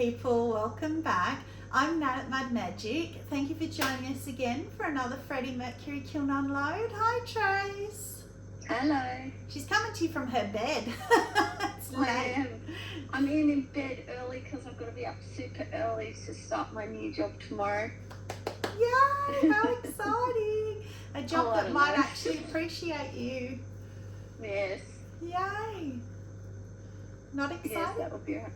people, welcome back. I'm Nat at Mud Magic. Thank you for joining us again for another Freddie Mercury kiln unload. Hi Trace. Hello. She's coming to you from her bed. It's late. I am. I'm in bed early because I've got to be up super early to start my new job tomorrow. Yay, how exciting. A job that might know. actually appreciate you. Yes. Yay. Not excited? Yes, that would be right.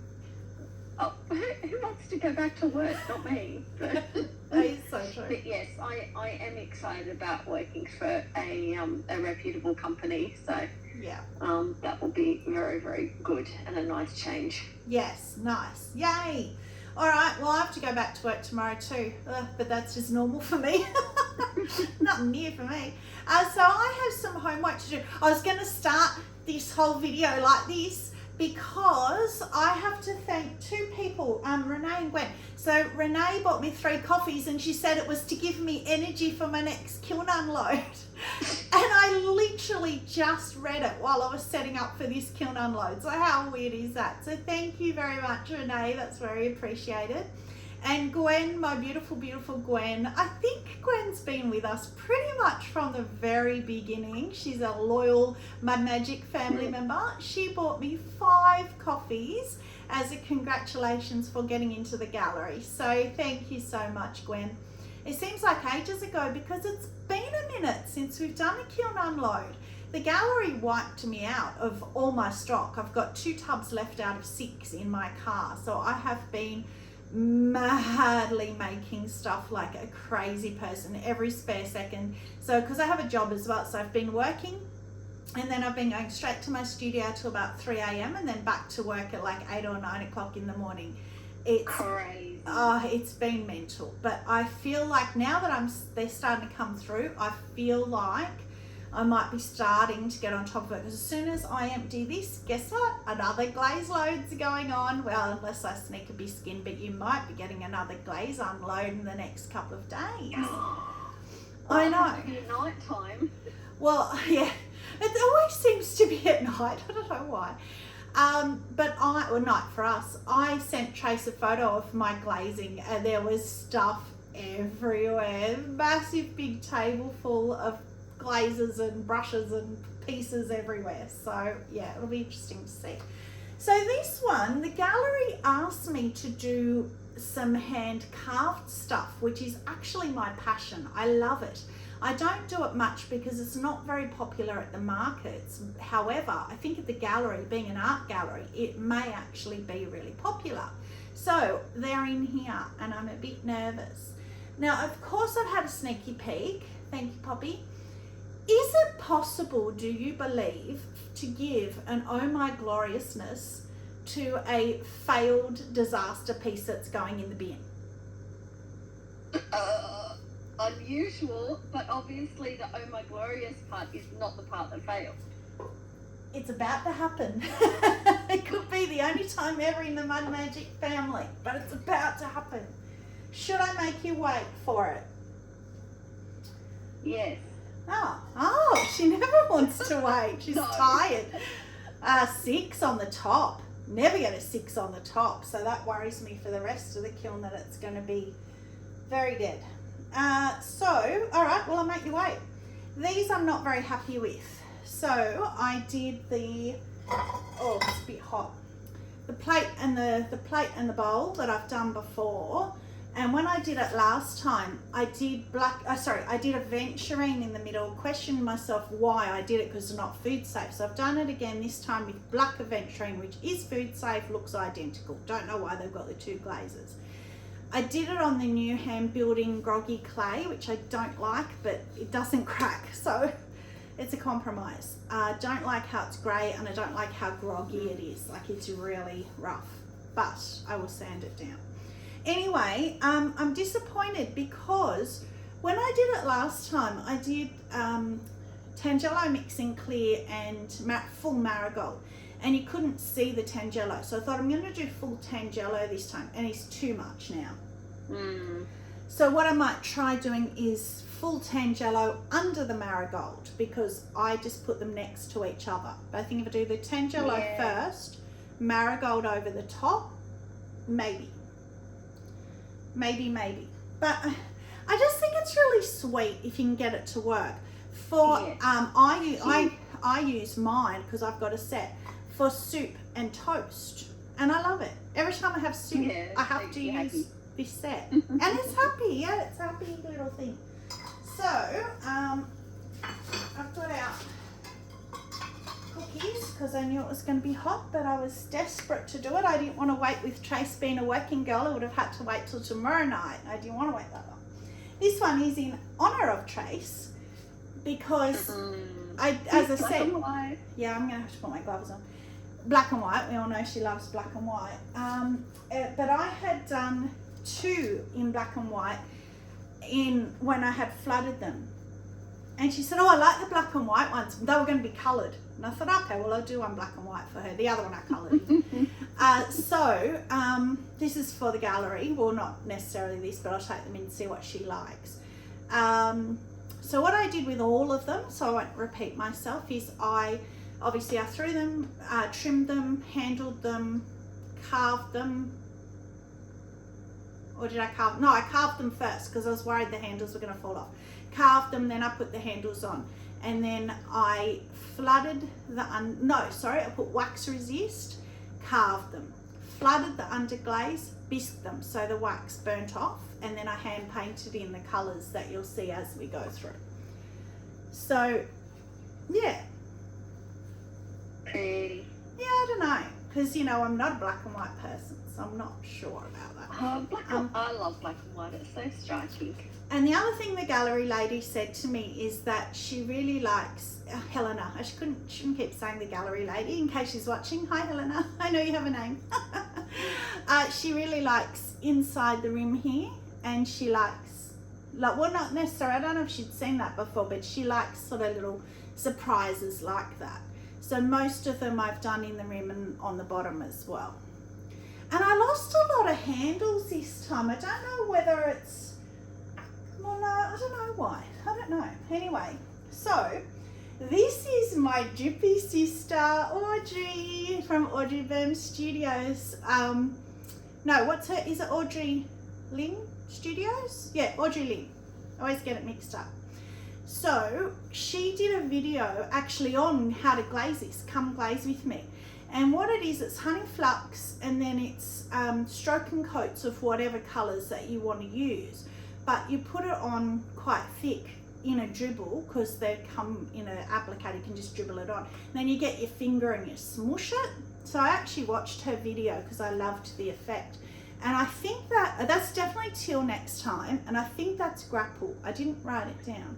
Oh, who wants to go back to work? Not me. That is so true. But yes, I am excited about working for a reputable company. So yeah, that will be very, very good and a nice change. Yes, nice. Yay. All right, well, I have to go back to work tomorrow too, but that's just normal for me. Nothing new for me. So I have some homework to do. I was going to start this whole video like this because I have to thank two people, Renee and Gwen. So Renee bought me 3 coffees and she said it was to give me energy for my next kiln unload. And I literally just read it while I was setting up for this kiln unload. So how weird is that? So thank you very much, Renee. That's very appreciated. And Gwen, my beautiful, beautiful Gwen. I think Gwen's been with us pretty much from the very beginning. She's a loyal Mud Magic family member. She bought me 5 coffees as a congratulations for getting into the gallery. So thank you so much, Gwen. It seems like ages ago because it's been a minute since we've done a kiln unload. The gallery wiped me out of all my stock. I've got 2 tubs left out of 6 in my car. So I have been madly making stuff like a crazy person every spare second. So because I have a job as well, so I've been working and then I've been going straight to my studio till about 3 a.m. and then back to work at like 8 or 9 o'clock in the morning. It's crazy. It's been mental, but I feel like now that they're starting to come through, I feel like I might be starting to get on top of it, because as soon as I empty this, guess what? Another glaze load's going on. Well, unless I sneak a biscuit, but you might be getting another glaze unload in the next couple of days. I know. It be night time. Well, yeah, it always seems to be at night. I don't know why. Night for us. I sent Trace a photo of my glazing and there was stuff everywhere. Massive big table full of glazes and brushes and pieces everywhere. So yeah, it'll be interesting to see. So this one, the gallery asked me to do some hand carved stuff, which is actually my passion. I love it. I don't do it much because it's not very popular at the markets. However, I think at the gallery, being an art gallery, it may actually be really popular. So they're in here and I'm a bit nervous. Now, of course, I've had a sneaky peek. Thank you, Poppy. Is it possible, do you believe, to give an oh my gloriousness to a failed disaster piece that's going in the bin? Unusual, but obviously the oh my glorious part is not the part that failed. It's about to happen. It could be the only time ever in the Mud Magic family, but it's about to happen. Should I make you wait for it? Yes. Oh, she never wants to wait. She's tired. 6 on the top. Never get a 6 on the top, so that worries me for the rest of the kiln that it's going to be very dead. All right, well, I'll make you wait. These I'm not very happy with. So I did it's a bit hot. The plate and the bowl that I've done before. And when I did it last time, I did I did a venturine in the middle, questioned myself why I did it because it's not food safe. So I've done it again, this time with black aventurine, which is food safe, looks identical. Don't know why they've got the 2 glazes. I did it on the new hand building groggy clay, which I don't like, but it doesn't crack. So it's a compromise. I don't like how it's grey and I don't like how groggy it is. Like it's really rough, but I will sand it down. Anyway, I'm disappointed because when I did it last time, I did Tangelo mixing clear and full marigold, and you couldn't see the Tangelo. So I thought I'm going to do full Tangelo this time, and it's too much now. So what I might try doing is full Tangelo under the marigold, because I just put them next to each other. But I think if I do the Tangelo first, marigold over the top, maybe. maybe. But I just think it's really sweet if you can get it to work. For I use mine because I've got a set for soup and toast, and I love it. Every time I have soup, I have to use this set, and it's happy. Yeah, it's a happy little thing. So I've got out cookies because I knew it was going to be hot, but I was desperate to do it. I didn't want to wait. With Trace being a working girl, I would have had to wait till tomorrow night. I didn't want to wait that long. This one is in honour of Trace because as I said, yeah, I'm going to have to put my gloves on. Black and white. We all know she loves black and white. But I had done 2 in black and white when I had flooded them. And she said, oh, I like the black and white ones. They were going to be coloured. And I thought, okay, well, I'll do one black and white for her. The other one I coloured. So this is for the gallery. Well, not necessarily this, but I'll take them in and see what she likes. So what I did with all of them, so I won't repeat myself, is I threw them, trimmed them, handled them, carved them. Or did I carve? No, I carved them first because I was worried the handles were going to fall off. Carved them, then I put the handles on. And then I flooded I put wax resist, carved them, flooded the underglaze, bisqued them so the wax burnt off, and then I hand painted in the colours that you'll see as we go through. So, yeah. Pretty. Yeah, I don't know, because I'm not a black and white person, so I'm not sure about that. I love black and white. It's so striking. And the other thing the gallery lady said to me is that she really likes Helena. I shouldn't keep saying the gallery lady in case she's watching. Hi, Helena. I know you have a name. She really likes inside the rim here, and she likes, well, not necessarily, I don't know if she'd seen that before, but she likes sort of little surprises like that. So most of them I've done in the rim and on the bottom as well. And I lost a lot of handles this time. I don't know whether it's, well, no, I don't know why. I don't know. Anyway, so this is my drippy sister, Audrey, from Audrey Boom Studios. Is it Audrey Lynn Studios? Yeah, Audrey Lynn. I always get it mixed up. So she did a video actually on how to glaze this. Come glaze with me. And what it is, it's honey flux, and then it's stroke and coats of whatever colours that you want to use. But you put it on quite thick in a dribble because they come in an applicator, you can just dribble it on. And then you get your finger and you smush it. So I actually watched her video because I loved the effect. And I think that's definitely teal next time, and I think that's grapple. I didn't write it down.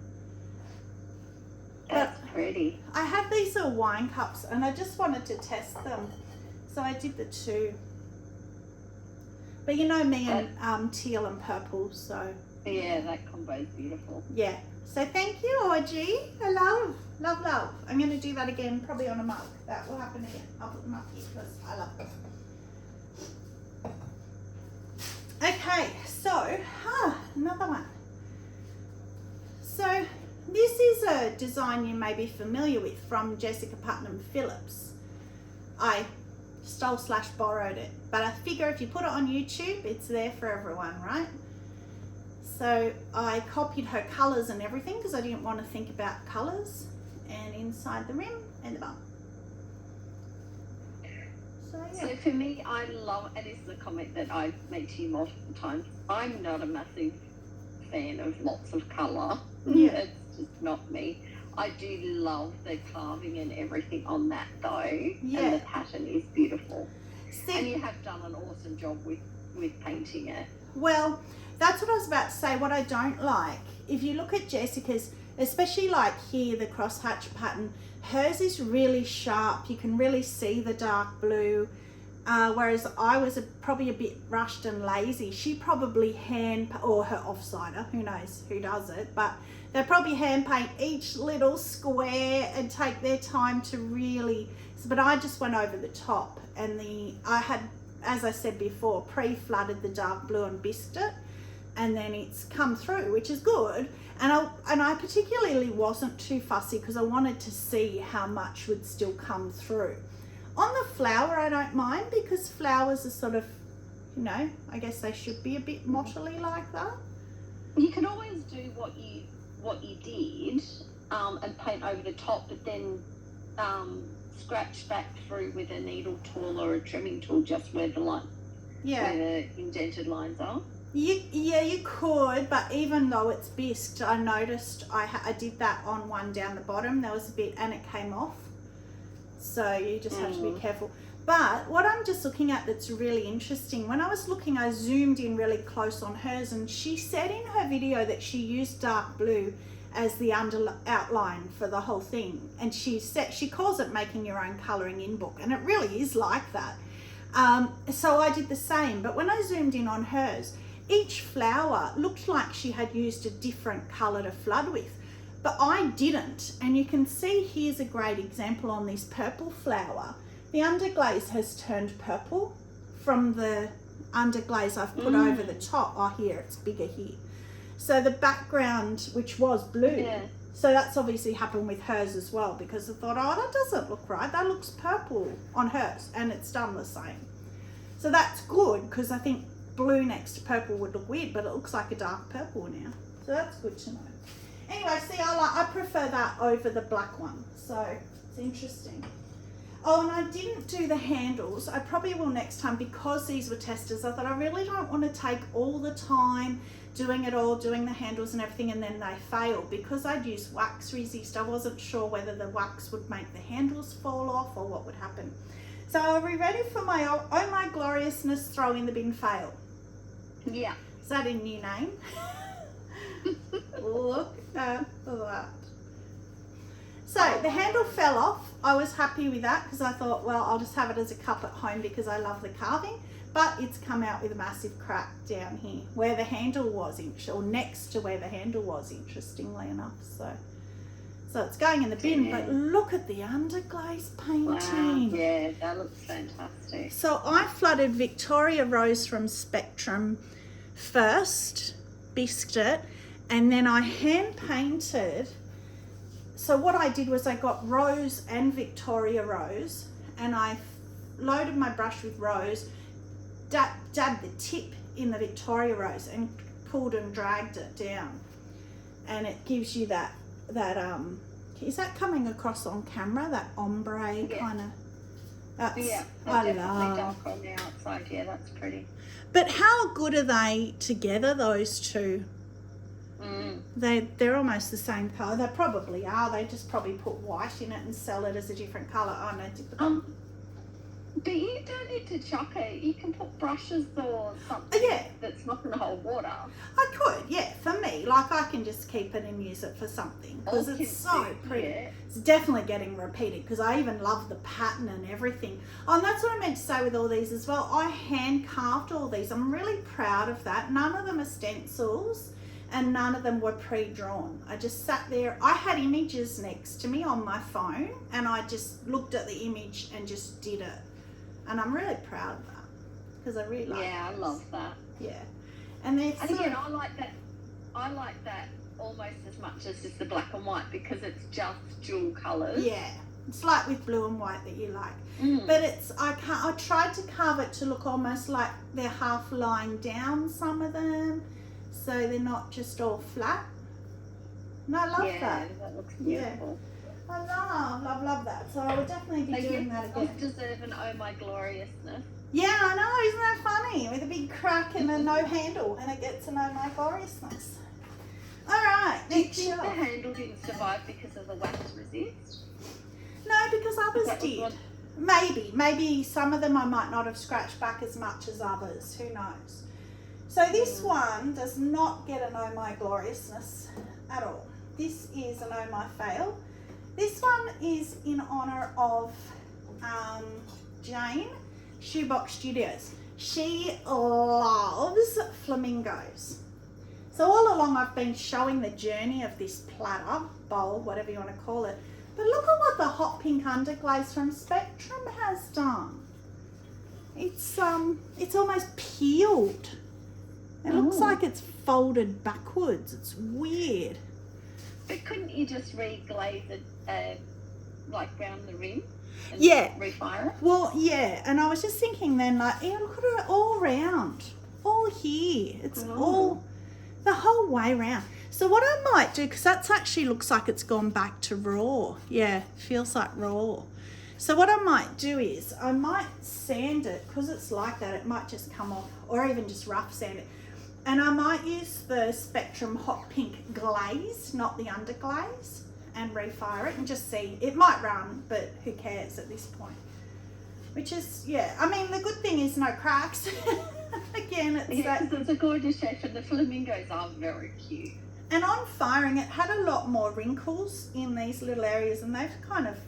That's pretty. I have these little wine cups and I just wanted to test them. So I did the 2. But you know me and teal and purple, so. Yeah, that combo is beautiful. Yeah. So thank you, Audrey. I love. I'm going to do that again, probably on a mug. That will happen again. I'll put them up here because I love them. Okay, so, another one. So this is a design you may be familiar with from Jessica Putnam Phillips. I stole/borrowed it, but I figure if you put it on YouTube, it's there for everyone, right? So I copied her colours and everything because I didn't want to think about colours, and inside the rim and the bum. So yeah. So for me, I love, and this is a comment that I've made to you multiple times, I'm not a massive fan of lots of colour. Yeah. It's just not me. I do love the carving and everything on that though. Yeah. And the pattern is beautiful. See, and you have done an awesome job with painting it. Well, that's what I was about to say. What I don't like, if you look at Jessica's, especially like here, the crosshatch pattern, hers is really sharp. You can really see the dark blue. Whereas I was probably a bit rushed and lazy. She probably or her offsider, who knows who does it, but they probably hand paint each little square and take their time to really, but I just went over the top, and I had, as I said before, pre-flooded the dark blue and bisqued it, and then it's come through, which is good. And I particularly wasn't too fussy because I wanted to see how much would still come through. On the flower, I don't mind because flowers are sort of, You know, I guess they should be a bit mottly like that. You can always do what you did and paint over the top, but then scratch back through with a needle tool or a trimming tool just where the where the indented lines are. You could, but even though it's bisqued, I noticed I did that on one down the bottom. There was a bit and it came off. So you just have to be careful. But what I'm just looking at that's really interesting, when I was looking, I zoomed in really close on hers, and she said in her video that she used dark blue as the outline for the whole thing. And she calls it making your own colouring in book, and it really is like that. So I did the same, but when I zoomed in on hers, each flower looked like she had used a different colour to flood with, but I didn't. And you can see here's a great example on this purple flower. The underglaze has turned purple from the underglaze I've put over the top. Oh, here, it's bigger here. So the background, which was blue, so that's obviously happened with hers as well, because I thought, oh, that doesn't look right. That looks purple on hers, and it's done the same. So that's good, because I think blue next to purple would look weird, but it looks like a dark purple now. So that's good to know. Anyway, see, I prefer that over the black one. So it's interesting. Oh, and I didn't do the handles. I probably will next time, because these were testers. I thought I really don't want to take all the time doing it all, doing the handles and everything, and then they fail. Because I'd use wax resist, I wasn't sure whether the wax would make the handles fall off or what would happen. So are we ready for my Oh My Gloriousness Throw in the Bin Fail? Yeah. Is that a new name? Look at that. So the handle fell off. I was happy with that, because I thought, well, I'll just have it as a cup at home because I love the carving. But it's come out with a massive crack down here where the handle was, or next to where the handle was, interestingly enough. So it's going in the bin, but look at the underglaze painting. Wow. Yeah, that looks fantastic. So I flooded Victoria Rose from Spectrum first, bisqued it, and then I hand painted. So what I did was I got Rose and Victoria Rose, and I loaded my brush with Rose, dabbed the tip in the Victoria Rose and pulled and dragged it down. And it gives you that is that coming across on camera, that ombre kind of? Yeah, I love. Dark on the outside. Yeah, that's pretty. But how good are they together, those two? They're almost the same colour. They probably are. They just probably put white in it and sell it as a different colour. Oh no, but you don't need to chuck it. You can put brushes or something that's not going to hold water. I could, yeah. For me, like, I can just keep it and use it for something, because it's so pretty. Yeah. It's definitely getting repeated, because I even love the pattern and everything. Oh, and that's what I meant to say with all these as well. I hand carved all these. I'm really proud of that. None of them are stencils, and none of them were pre-drawn. I just sat there. I had images next to me on my phone, and I just looked at the image and just did it. And I'm really proud of that, because I really like it. Yeah, I love that. Yeah. And again, I like that. I like that almost as much as just the black and white, because it's just dual colours. Yeah. It's like with blue and white that you like. But I tried to carve it to look almost like they're half lying down, some of them, so they're not just all flat. And I love that. Yeah, that looks beautiful. I love that. So I would definitely be doing that again. Deserve an Oh My Gloriousness. Yeah, I know. Isn't that funny? With a big crack and a no handle, and it gets an Oh My Gloriousness. All right. Do you think the handle didn't survive because of the wax resist? No, because others did. Maybe some of them I might not have scratched back as much as others. Who knows? So this one does not get an Oh My Gloriousness at all. This is an Oh My Fail. This one is in honour of Jane, Shoebox Studios. She loves flamingos. So all along I've been showing the journey of this platter, bowl, whatever you want to call it. But look at what the hot pink underglaze from Spectrum has done. It's almost peeled. It looks like it's folded backwards. It's weird. But couldn't you just re-glaze like round the rim and Yeah. refire it? Well, yeah, and I was just thinking then, like, yeah, look at it all round, all here. It's all the whole way round. So what I might do, because that's actually looks like it's gone back to raw. Yeah, feels like raw. So what I might do is I might sand it, because it's like that, it might just come off, or even just rough sand it. And I might use the Spectrum Hot Pink Glaze, not the underglaze, and refire it and just see. It might run, but who cares at this point? Which is, yeah, I mean, the good thing is no cracks. Again, it's that. It's a gorgeous shape, and the flamingos are very cute. And on firing, it had a lot more wrinkles in these little areas, and they've kind of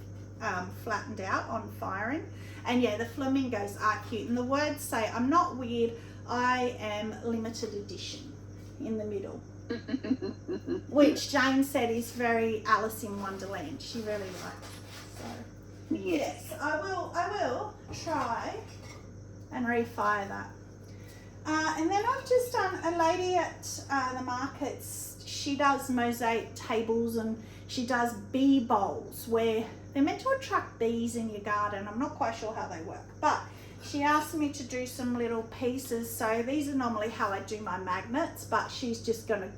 flattened out on firing. And yeah, the flamingos are cute. And the words say, I'm not weird, I am limited edition in the middle. Which Jane said is very Alice in Wonderland. She really likes. So yes, I will try and refire that. And then I've just done a lady at the markets. She does mosaic tables and she does bee bowls where they're meant to attract bees in your garden. I'm not quite sure how they work, but she asked me to do some little pieces. So these are normally how I do my magnets, but she's just going to,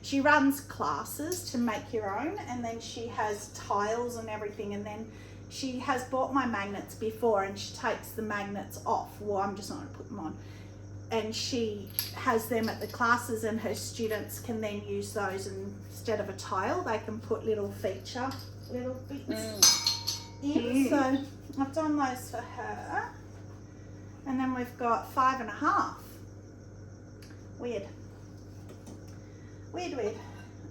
she runs classes to make your own, and then she has tiles and everything, and then she has bought my magnets before and she takes the magnets off. Well, I'm just not going to put them on. And she has them at the classes, and her students can then use those, and instead of a tile, they can put little bits in. So I've done those for her. And then we've got 5.5. Weird.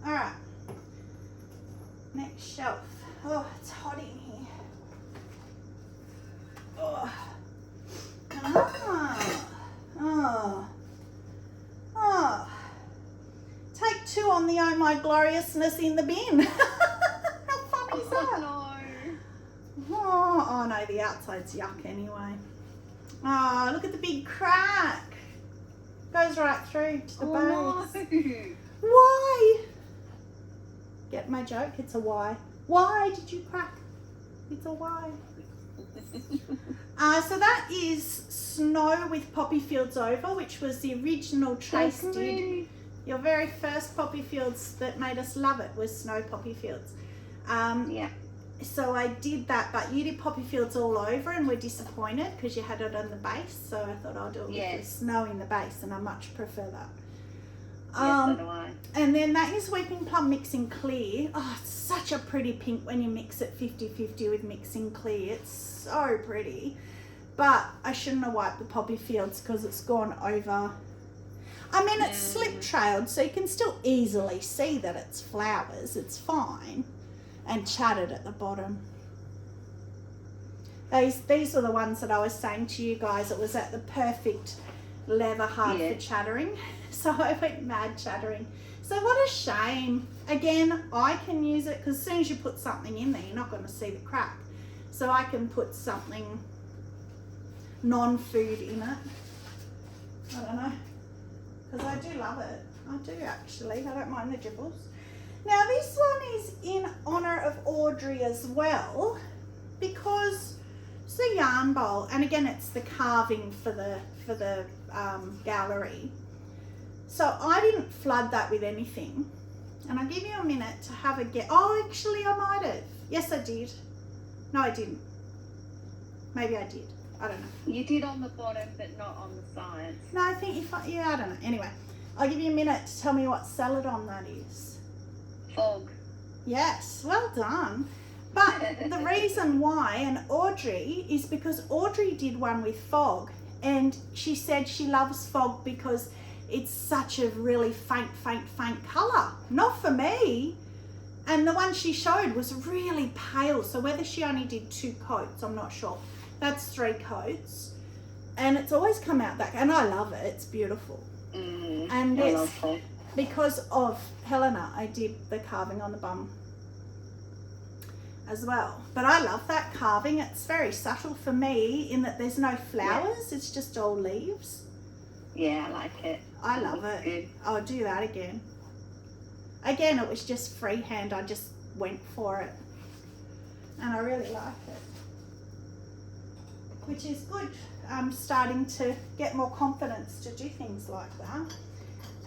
All right. Next shelf. Oh, it's hot in here. Oh. Take 2 on the Oh My Gloriousness in the bin. How funny is that? Oh no, the outside's yuck anyway. Oh, look at the big crack. Goes right through to the base. No. Why? Get my joke? It's a why. Why did you crack? It's a why. So that is Snow with Poppy Fields Over, which was the original Trace did. Your very first Poppy Fields that made us love it was Snow Poppy Fields. Yeah. So I did that, but you did Poppy Fields all over and were disappointed because you had it on the base. So I thought I'll do it with the snow in the base, and I much prefer that. So do I. And then that is Weeping Plum Mixing Clear. Oh, it's such a pretty pink when you mix it 50-50 with Mixing Clear. It's so pretty. But I shouldn't have wiped the Poppy Fields because it's gone over. I mean, it's slip trailed, so you can still easily see that it's flowers. It's fine. And chatted at the bottom. These are the ones that I was saying to you guys. It was at the perfect leather hard for chattering. So I went mad chattering. So what a shame. Again, I can use it because as soon as you put something in there, you're not going to see the crack. So I can put something non-food in it. I don't know. Because I do love it. I do actually. I don't mind the dribbles. Now this one is in honour of Audrey as well, because it's a yarn bowl, and again it's the carving for the gallery. So I didn't flood that with anything, and I'll give you a minute to have a guess. Oh, actually I might have. Yes, I did. No, I didn't. Maybe I did. I don't know. You did on the bottom, but not on the sides. No, I think yeah, I don't know. Anyway, I'll give you a minute to tell me what celadon that is. Fog. Yes, well done. But the reason why, and Audrey, is because Audrey did one with fog, and she said she loves fog because it's such a really faint colour. Not for me. And the one she showed was really pale, so whether she only did 2 coats, I'm not sure. That's 3 coats. And it's always come out that, and I love it, it's beautiful. And I it's love fog. because of Helena, I did the carving on the bum as well. But I love that carving. It's very subtle for me in that there's no flowers. It's just all leaves. Yeah, I like it. I love it. Good. I'll do that again. Again, it was just freehand. I just went for it. and I really like it, which is good. I'm starting to get more confidence to do things like that.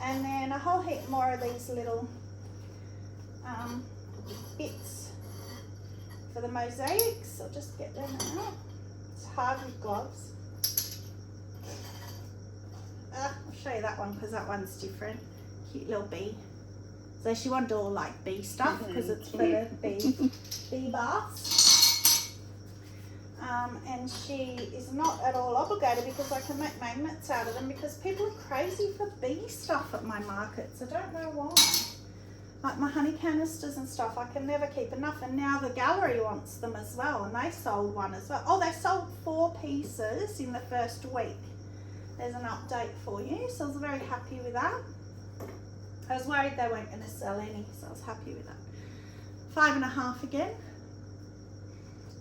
And then a whole heap more of these little bits for the mosaics. I'll just get them out. It's hard with gloves. I'll show you that one because that one's different. Cute little bee. So she wanted all like bee stuff because it's for the bee baths. And she is not at all obligated because I can make magnets out of them because people are crazy for bee stuff at my markets. I don't know why. Like my honey canisters and stuff, I can never keep enough. And now the gallery wants them as well, and they sold one as well. Oh, they sold 4 pieces in the first week. There's an update for you, so I was very happy with that. I was worried they weren't going to sell any, so I was happy with that. 5.5 again.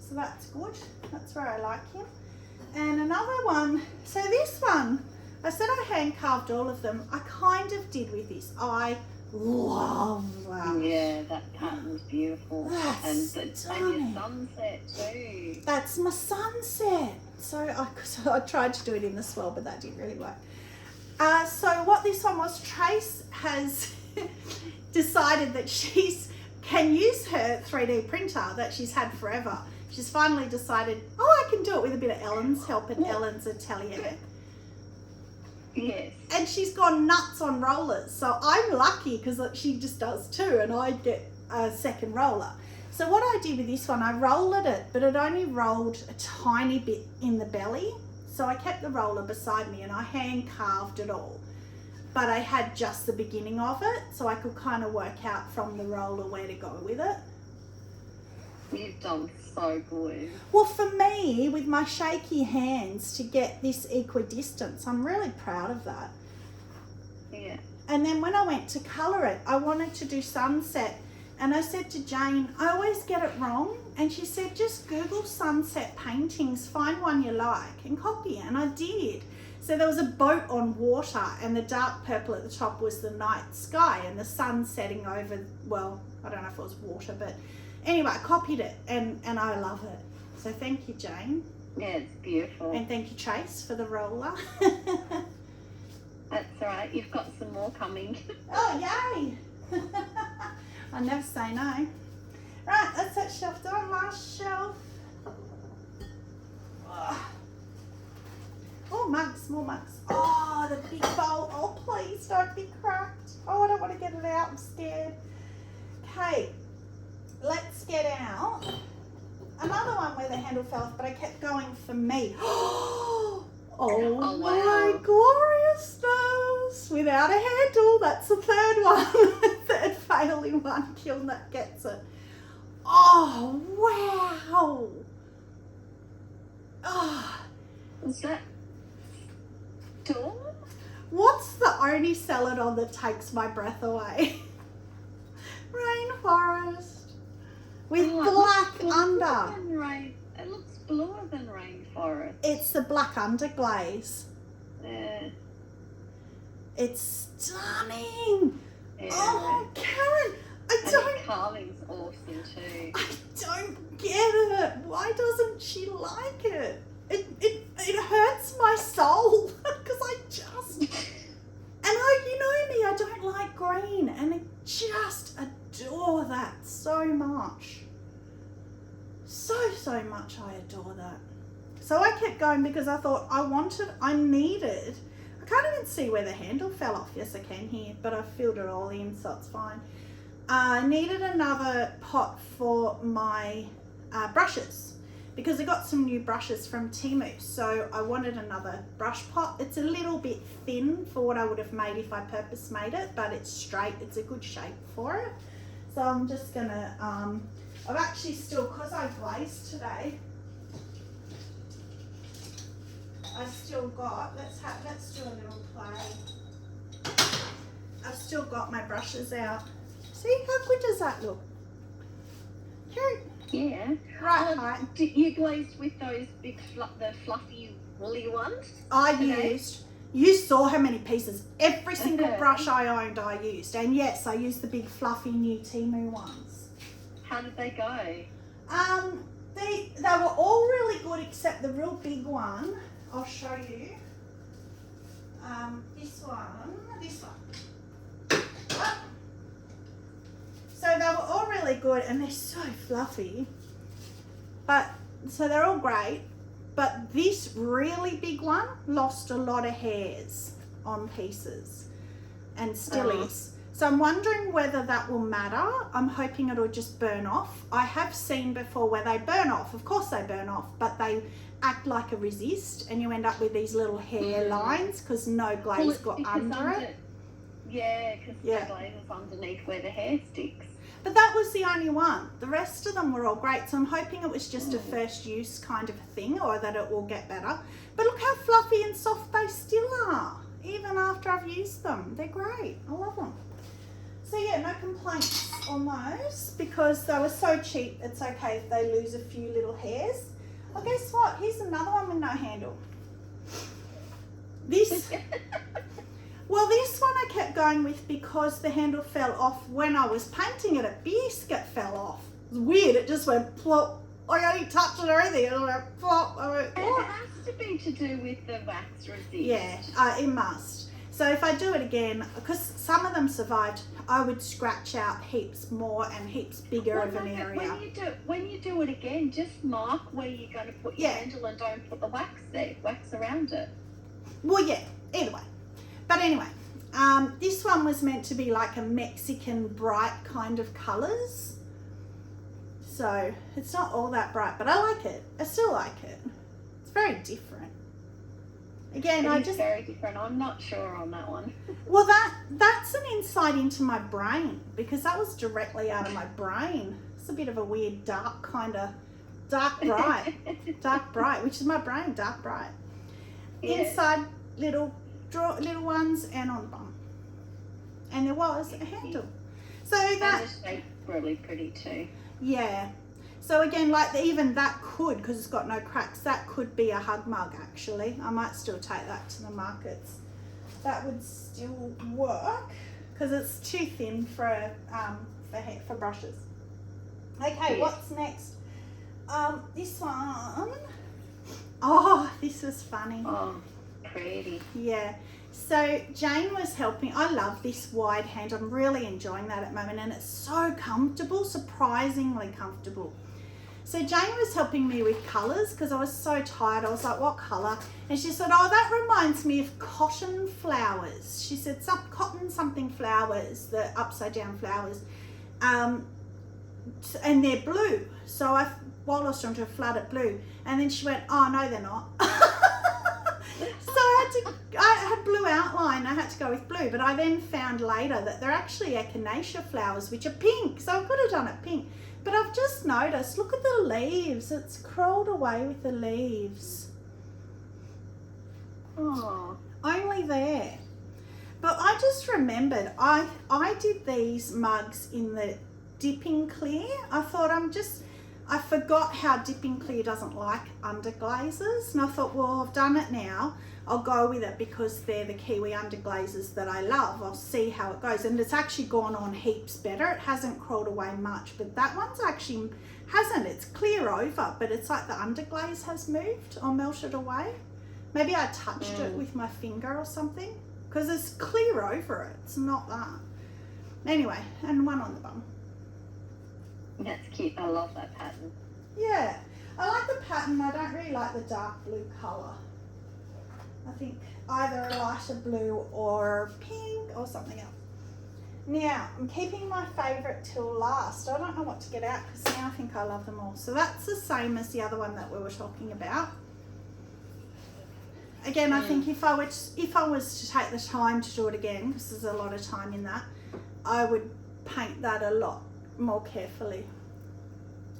So that's good. That's where I like him. And another one. So this one, I said I hand carved all of them. I kind of did with this. I love that. Yeah, that pattern was beautiful. That's and stunning. your sunset too. That's my sunset. So I tried to do it in the swirl, but that didn't really work. So what this one was, Trace has decided that can use her 3D printer that she's had forever. She's finally decided, I can do it with a bit of Ellen's help at Ellen's Atelier. Yes. And she's gone nuts on rollers. So I'm lucky because she just does 2 and I get a second roller. So what I did with this one, I rolled it, but it only rolled a tiny bit in the belly. So I kept the roller beside me and I hand carved it all. But I had just the beginning of it, so I could kind of work out from the roller where to go with it. You've done so good. Well, for me, with my shaky hands, to get this equidistance, I'm really proud of that. Yeah. And then when I went to colour it, I wanted to do sunset. And I said to Jane, I always get it wrong. And she said, just Google sunset paintings, find one you like and copy it. And I did. So there was a boat on water and the dark purple at the top was the night sky and the sun setting over, well, I don't know if it was water, but anyway, I copied it and I love it. So thank you, Jane. Yeah, it's beautiful. And thank you, Trace, for the roller. That's all right. You've got some more coming. Oh, yay. I never say no. Right, that's that shelf done. Last shelf. Oh, mugs, more mugs. Oh, the big bowl. Oh, please don't be cracked. Oh, I don't want to get it out. I'm scared. Okay, let's get out another one where the handle fell off, but I kept going for me. Oh, my wow. gloriousness. Without a handle. That's the third one. Third failing one. Kiln that gets it. Oh, wow. Oh. Is that Dawn? What's the only celadon that takes my breath away? Rainforest. With black under. It looks bluer than rainforest. It's the black under glaze. Yeah. It's stunning. Yeah. Oh, Karen, And the carving's awesome too. I don't get it. Why doesn't she like it? It hurts my soul because I just, and you know me, I don't like green, and I just adore that so much. So much I adore that. So I kept going because I thought I needed, I can't even see where the handle fell off. Yes, I can here, but I filled it all in, so it's fine. I needed another pot for my brushes because I got some new brushes from Temu. So I wanted another brush pot. It's a little bit thin for what I would have made if I purpose made it, but it's straight. It's a good shape for it. So I'm just gonna, I've actually still, because I glazed today, I've still got, let's do a little play. I've still got my brushes out. See, how good does that look? Cute. Yeah. Right, height. You glazed with those big, the fluffy, woolly ones? You saw how many pieces. Every single brush I owned, I used. And yes, I used the big, fluffy, new Temu ones. How did they go? They were all really good except the real big one. I'll show you. This one. Oh. So they were all really good and they're so fluffy. So they're all great. But this really big one lost a lot of hairs on pieces and still is. So I'm wondering whether that will matter. I'm hoping it'll just burn off. I have seen before where they burn off. Of course they burn off, but they act like a resist and you end up with these little hair lines because no glaze got under it. Yeah, because the glaze is underneath where the hair sticks. But that was the only one. The rest of them were all great. So I'm hoping it was just a first use kind of a thing or that it will get better. But look how fluffy and soft they still are. Even after I've used them. They're great. I love them. So yeah, no complaints on those because they were so cheap. It's okay if they lose a few little hairs. Well, guess what? Here's another one with no handle. This one I kept going with because the handle fell off when I was painting it. A biscuit fell off. It was weird. It just went plop. I only touched it or anything. It went plop. I went, it has to be to do with the wax resist. Yeah, it must. So if I do it again, because some of them survived, I would scratch out heaps more and heaps bigger of an area. When you do it again, just mark where you're going to put your handle and don't put the wax there, wax around it. Well, yeah, either way. But anyway, this one was meant to be like a Mexican bright kind of colours. So it's not all that bright, but I like it. I still like it. It's very different. Again, it's very different. I'm not sure on that one. Well, that's an insight into my brain because that was directly out of my brain. It's a bit of a weird dark kind of dark bright, which is my brain, dark bright. Yeah. Inside little ones and on the bum, and there was a handle. So that and the shape's really pretty too. Yeah. So again, like even that could, because it's got no cracks, that could be a hug mug actually. I might still take that to the markets. That would still work because it's too thin for brushes. Okay, what's next? This one. Oh, this was funny. Oh, pretty. Yeah. So Jane was helping. I love this wide hand. I'm really enjoying that at the moment and it's so comfortable, surprisingly comfortable. So Jane was helping me with colours because I was so tired. I was like, what colour? And she said, oh, that reminds me of cotton flowers. She said, cotton something flowers, the upside down flowers. And they're blue. So while I was trying to flood it blue. And then she went, oh, no, they're not. So I had blue outline. I had to go with blue. But I then found later that they're actually echinacea flowers, which are pink. So I could have done it pink. But I've just noticed, look at the leaves. It's crawled away with the leaves. Oh. Only there. But I just remembered, I did these mugs in the dipping clear. I thought I forgot how dipping clear doesn't like underglazes. And I thought, well, I've done it now. I'll go with it because they're the Kiwi underglazes that I love. I'll see how it goes. And it's actually gone on heaps better. It hasn't crawled away much, but that one's actually hasn't. It's clear over, but it's like the underglaze has moved or melted away. Maybe I touched it with my finger or something because it's clear over it. It's not that. Anyway, and one on the bum. That's cute. I love that pattern. Yeah, I like the pattern. I don't really like the dark blue colour. I think either a lighter blue or pink or something else. Now, I'm keeping my favourite till last. I don't know what to get out because now I think I love them all. So that's the same as the other one that we were talking about. Again, I think if I was to take the time to do it again, because there's a lot of time in that, I would paint that a lot more carefully.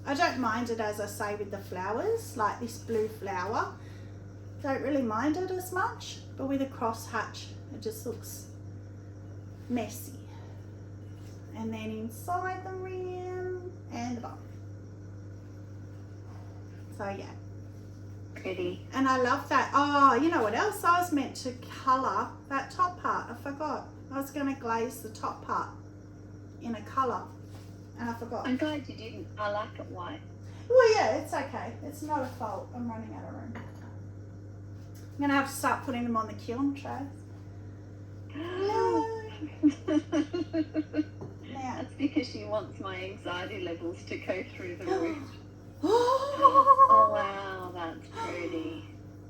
I don't mind it, as I say, with the flowers, like this blue flower. Don't really mind it as much, but with a crosshatch, it just looks messy. And then inside the rim and the bottom. So yeah. Pretty. And I love that. Oh, you know what else? I was meant to colour that top part. I forgot. I was going to glaze the top part in a colour. And I forgot. I'm glad you didn't. I like it white. Well, yeah, it's okay. It's not a fault. I'm running out of room. I'm going to have to start putting them on the kiln trays. Now. That's because she wants my anxiety levels to go through the roof. Oh, Oh wow, that's pretty.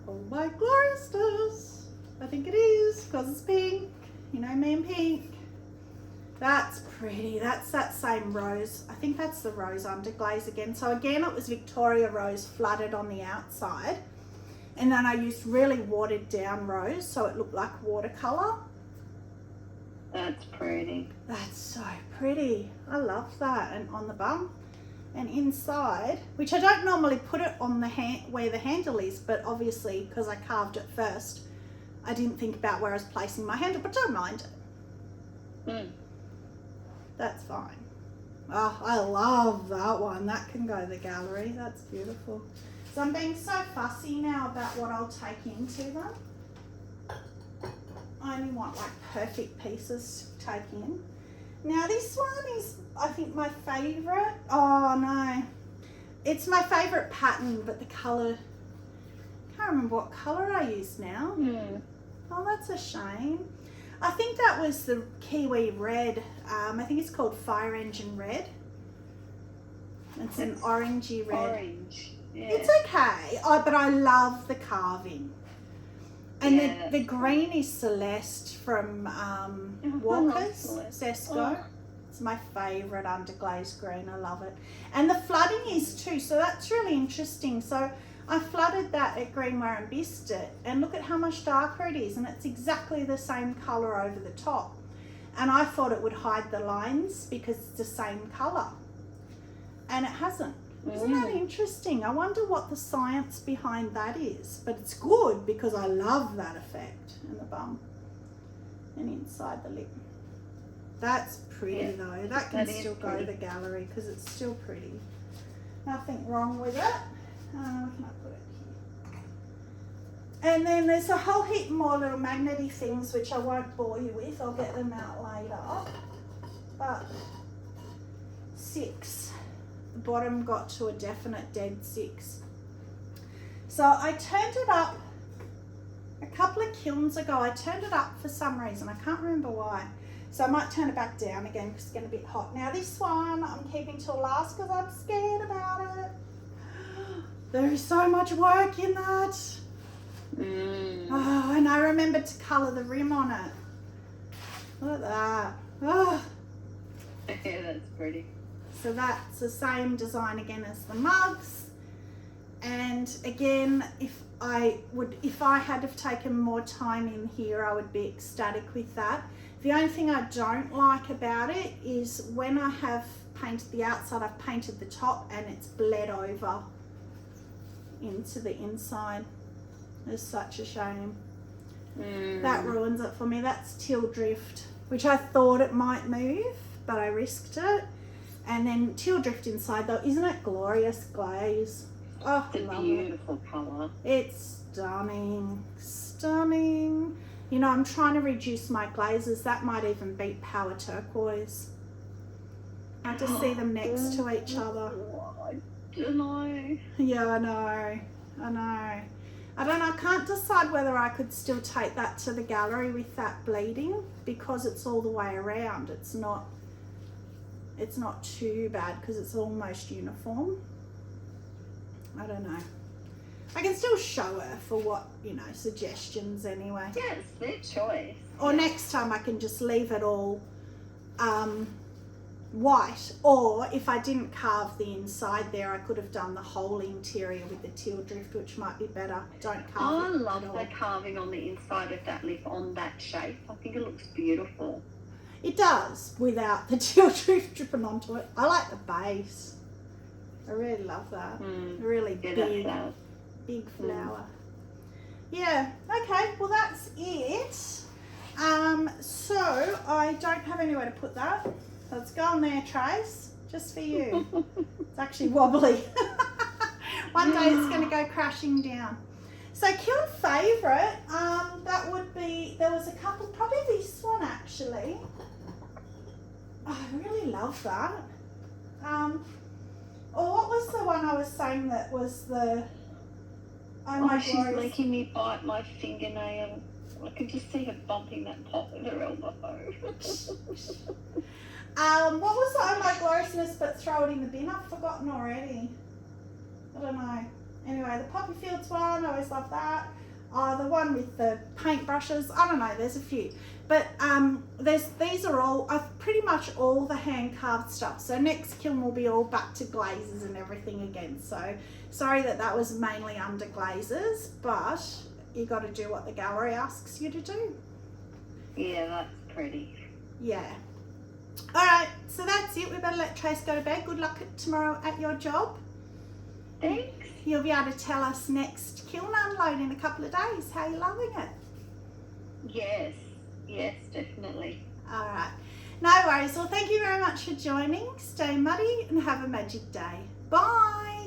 oh my gloriousness. I think it is because it's pink. You know me and pink. That's pretty. That's that same rose. I think that's the rose underglaze again. So again, it was Victoria rose flooded on the outside. And then I used really watered down rose so it looked like watercolour. That's pretty. That's so pretty. I love that. And on the bum and inside, which I don't normally put it on the hand where the handle is, but obviously because I carved it first, I didn't think about where I was placing my handle, but don't mind it. Mm. That's fine. Oh, I love that one. That can go in the gallery. That's beautiful. So I'm being so fussy now about what I'll take into them. I only want like perfect pieces to take in. Now this one is, I think, my favourite. Oh no. It's my favourite pattern, but the colour, I can't remember what colour I used now. Mm. Oh, that's a shame. I think that was the Kiwi red. I think it's called Fire Engine Red. It's an orangey red. Orange. Yeah. It's okay, but I love the carving. And Yeah, the green is Celeste from Walker's, Celeste. Zesco. Oh. It's my favourite underglaze green. I love it. And the flooding is too, so that's really interesting. So I flooded that at Greenware and Biscuit, and look at how much darker it is, and it's exactly the same colour over the top. And I thought it would hide the lines because it's the same colour, and it hasn't. Isn't that interesting? I wonder what the science behind that is, but it's good because I love that effect in the bum and inside the lip. That's pretty though. That can still go to the gallery because it's still pretty. Nothing wrong with it. Where can I put it here? And then there's a whole heap more little magnety things which I won't bore you with. I'll get them out later. But 6. The bottom got to a definite dead 6. So I turned it up a couple of kilns ago. I turned it up for some reason. I can't remember why. So I might turn it back down again because it's getting a bit hot. Now this one I'm keeping till last because I'm scared about it. There is so much work in that. Oh, and I remembered to colour the rim on it. Look at that. Oh. Yeah, that's pretty. So that's the same design again as the mugs. And again, if I had have taken more time in here, I would be ecstatic with that. The only thing I don't like about it is when I have painted the outside, I've painted the top and it's bled over into the inside. It's such a shame. That ruins it for me. That's teal drift, which I thought it might move, but I risked it. And then teal drift inside though, isn't it glorious? Glaze. Oh, It's a beautiful colour. It's stunning, stunning. You know, I'm trying to reduce my glazes. That might even beat Power Turquoise. I just see them next to each other. I don't know. Yeah, I know. I don't know. I can't decide whether I could still take that to the gallery with that bleeding because it's all the way around. It's not too bad because it's almost uniform. I don't know. I can still show her for what, you know, suggestions anyway. Yeah, it's their choice. Or next time I can just leave it all white, or if I didn't carve the inside there, I could have done the whole interior with the teal drift, which might be better. Don't carve I it love at the all. carving on the inside of that lip on that shape. I think it looks beautiful. It does, without the teal drift dripping onto it. I like the base. I really love that. Really Yeah, big flower. Yeah, okay, well that's it. So I don't have anywhere to put that. Let's go on there, Trace, just for you. It's actually wobbly. One day it's going to go crashing down. So kiln favourite, that would be, there was a couple, probably this one actually. Oh, I really love that. Or what was the one I was saying that was the... Oh my she's glorious... making me bite my fingernail. I can just see her bumping that pot with her elbow. What was the Oh My Gloriousness but throw it in the bin? I've forgotten already. I don't know. Anyway, the Poppy Fields one, I always love that. The one with the paintbrushes, I don't know, there's a few. But these are all, pretty much all the hand carved stuff. So next kiln will be all back to glazes and everything again. So sorry that was mainly under glazes, but you got to do what the gallery asks you to do. Yeah, that's pretty. Yeah. All right, so that's it. We better let Trace go to bed. Good luck tomorrow at your job. Thanks. You'll be able to tell us next kiln unload in a couple of days. How you're loving it? Yes, definitely. All right. No worries. Well, thank you very much for joining. Stay muddy and have a magic day. Bye.